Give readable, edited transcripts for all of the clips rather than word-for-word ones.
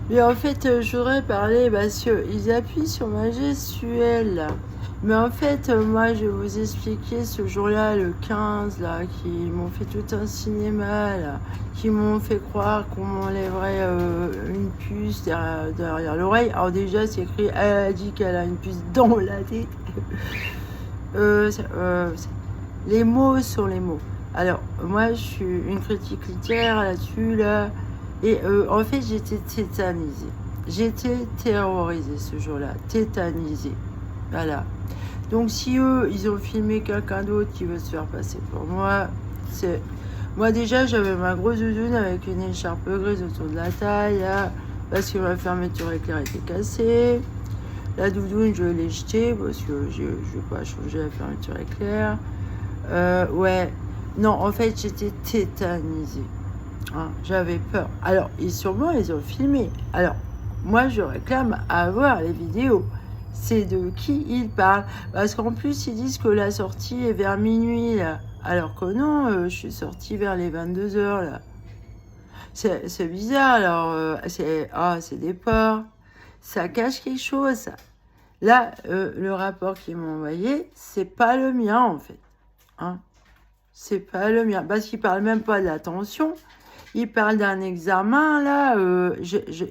Mais en fait, je voudrais parler parce qu'ils appuient sur ma gestuelle, là. Mais en fait, moi, je vais vous expliquer ce jour-là, le 15, là, qui m'ont fait tout un cinéma, là, qui m'ont fait croire qu'on m'enlèverait une puce derrière l'oreille. Alors déjà, c'est écrit, elle a dit qu'elle a une puce dans la tête. Euh, ça- euh, les mots sont les mots. Alors, moi, je suis une critique littéraire là-dessus, là. Et en fait, j'étais tétanisée. J'étais terrorisée ce jour-là. Tétanisée. Voilà. Donc, si eux, ils ont filmé quelqu'un d'autre qui veut se faire passer pour moi, c'est... Moi, déjà, j'avais ma grosse doudoune avec une écharpe grise autour de la taille, là, parce que ma fermeture éclair était cassée. La doudoune, je l'ai jetée parce que je ne vais pas changer la fermeture éclair. Ouais. Non, en fait, j'étais tétanisée. Hein, j'avais peur. Alors, et sûrement, ils ont filmé. Alors, moi, je réclame à voir les vidéos. C'est de qui ils parlent. Parce qu'en plus, ils disent que la sortie est vers minuit, là. Alors que non, je suis sortie vers les 22 h, là. C'est bizarre, alors. C'est des porcs. Ça cache quelque chose, ça. Là, le rapport qu'ils m'ont envoyé, c'est pas le mien, en fait. Hein, c'est pas le mien. Parce qu'ils parlent même pas de la tension. Ils parlent d'un examen, là.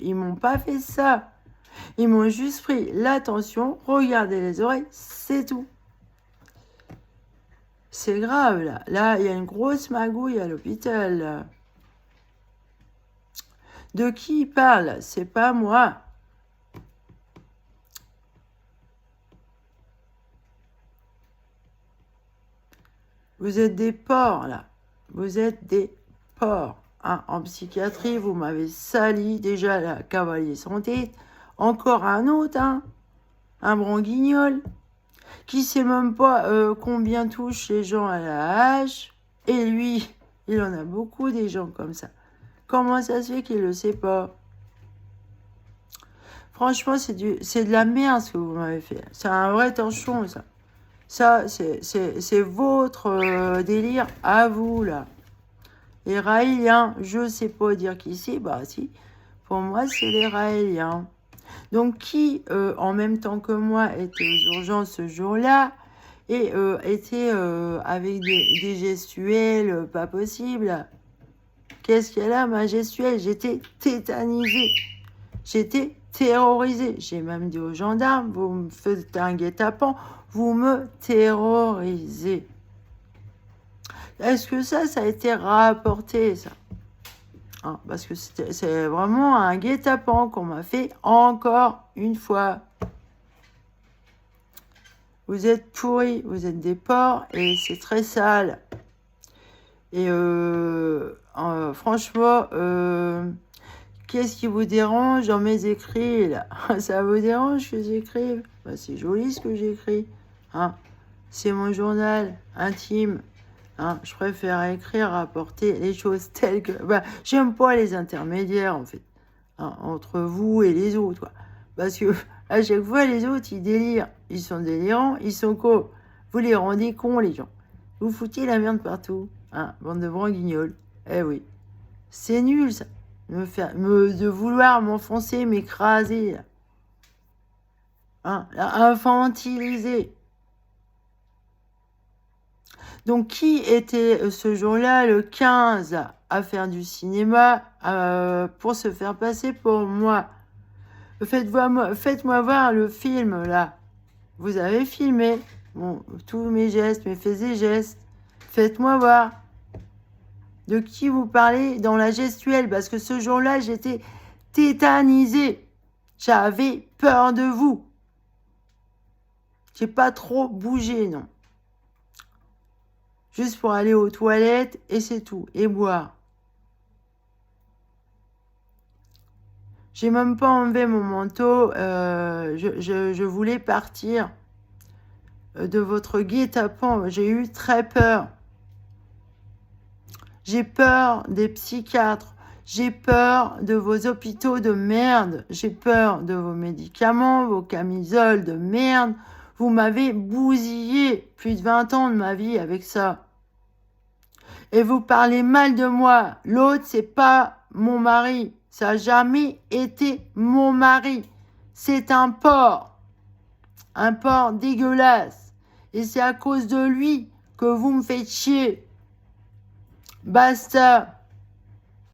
Ils m'ont pas fait ça. Ils m'ont juste pris l'attention, regardé les oreilles, c'est tout. C'est grave, là. Là, il y a une grosse magouille à l'hôpital, là. De qui ils parlent? C'est pas moi. Vous êtes des porcs, là. Vous êtes des porcs. Hein, en psychiatrie, vous m'avez sali déjà la cavalier santé. Encore un autre, hein. Un branguignol. Qui sait même pas combien touchent les gens à la hache. Et lui, il en a beaucoup des gens comme ça. Comment ça se fait qu'il le sait pas? Franchement, c'est de la merde ce que vous m'avez fait. C'est un vrai torchon, ça. Ça, c'est votre délire à vous, là. Les Raéliens, je sais pas dire qui c'est, bah si. Pour moi, c'est les Raéliens. Donc, qui, en même temps que moi, était aux urgences ce jour-là et était avec des gestuels pas possibles? Qu'est-ce qu'elle a, ma gestuelle? J'étais tétanisée. J'étais terrorisée. J'ai même dit aux gendarmes, vous me faites un guet-apens, vous me terrorisez. Est-ce que ça a été rapporté, ça? Hein, parce que c'est vraiment un guet-apens qu'on m'a fait encore une fois. Vous êtes pourris, vous êtes des porcs et c'est très sale. Et franchement, qu'est-ce qui vous dérange dans mes écrits, là? Ça vous dérange que j'écrive? Bah, c'est joli ce que j'écris. Hein, c'est mon journal intime. Hein, je préfère écrire, rapporter les choses telles que... Bah, j'aime pas les intermédiaires, en fait. Hein, entre vous et les autres, quoi. Parce que à chaque fois, les autres, ils délirent. Ils sont délirants, ils sont cons. Vous les rendez cons, les gens. Vous foutez la merde partout. Hein, bande de branguignoles. Eh oui. C'est nul, ça. De vouloir m'enfoncer, m'écraser. Là. Hein, infantiliser. Donc, qui était ce jour-là, le 15, à faire du cinéma pour se faire passer pour moi? Faites-moi voir le film, là. Vous avez filmé tous mes gestes, mes faits et gestes. Faites-moi voir. De qui vous parlez dans la gestuelle? Parce que ce jour-là, j'étais tétanisée. J'avais peur de vous. J'ai pas trop bougé, non. Juste pour aller aux toilettes et c'est tout. Et boire. J'ai même pas enlevé mon manteau. Je voulais partir de votre guet-apens. J'ai eu très peur. J'ai peur des psychiatres. J'ai peur de vos hôpitaux de merde. J'ai peur de vos médicaments, vos camisoles de merde. Vous m'avez bousillé plus de 20 ans de ma vie avec ça. Et vous parlez mal de moi. L'autre, c'est pas mon mari. Ça n'a jamais été mon mari. C'est un porc. Un porc dégueulasse. Et c'est à cause de lui que vous me faites chier. Basta.